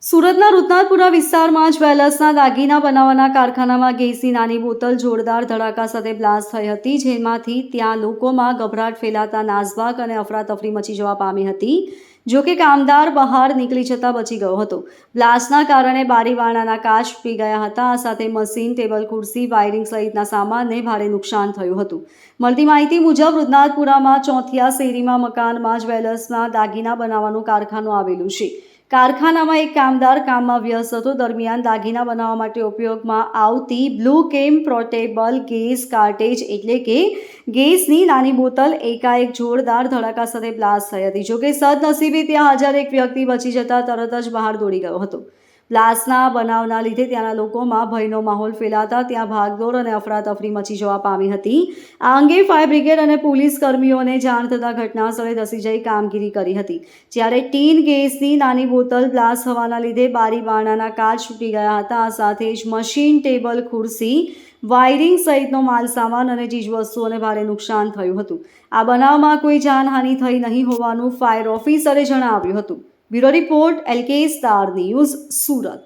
સુરતના રુદનાથપુરા વિસ્તારમાં જ્વેલર્સના દાગીના બનાવવાના કારખાનામાં ગેસની નાની બોટલ જોરદાર ધડાકા સાથે બ્લાસ્ટ થઈ હતી, જેમાંથી ત્યાં લોકોમાં ગભરાટ ફેલાતા નાસભાગ અને અફરાતફરી મચી જવા પામી હતી. જો કે કામદાર બહાર નીકળી જતા બચી ગયો હતો. બ્લાસ્ટના કારણે બારીબારણાના કાચ તૂટી ગયા હતા. આ સાથે મશીન, ટેબલ, ખુરશી, વાયરિંગ સહિતના સામાનને ભારે નુકસાન થયું હતું. મળતી માહિતી મુજબ રુદનાથપુરામાં ચોથિયા શેરીમાં મકાનમાં જ્વેલર્સના દાગીના બનાવવાનું કારખાનું આવેલું છે. કારખાનામાં એક કામદાર કામમાં વ્યસ્ત હતો. દરમિયાન દાગીના બનાવવા માટે ઉપયોગમાં આવતી બ્લુ કેમ પોર્ટેબલ ગેસ કાર્ટેજ એટલે કે ગેસની નાની બોટલ એકાએક જોરદાર ધડાકા સાથે બ્લાસ્ટ થઈ હતી. જોકે સદનસીબે ત્યાં હાજર એક વ્યક્તિ બચી જતા તરત જ બહાર દોડી ગયો હતો. બ્લાસ્ટના બનાવના લીધે ત્યાંના લોકોમાં ભયનો માહોલ ફેલાતા ત્યાં ભાગદોડ અને અફરાતફરી મચી જવા પામી હતી. આ અંગે ફાયર બ્રિગેડ અને પોલીસ કર્મીઓને જાણ થતાં ઘટના સ્થળે ધસી જઈ કામગીરી કરી હતી. જ્યારે ટીન ગેસની નાની બોટલ બ્લાસ્ટ થવાના લીધે બારી બારણાના કાચ તૂટી ગયા હતા. આ સાથે જ મશીન, ટેબલ, ખુરશી, વાયરિંગ સહિતનો માલસામાન અને ચીજવસ્તુઓને ભારે નુકસાન થયું હતું. આ બનાવમાં કોઈ જાનહાનિ થઈ નહીં હોવાનું ફાયર ઓફિસરે જણાવ્યું હતું. Bureau report LK star news, Surat.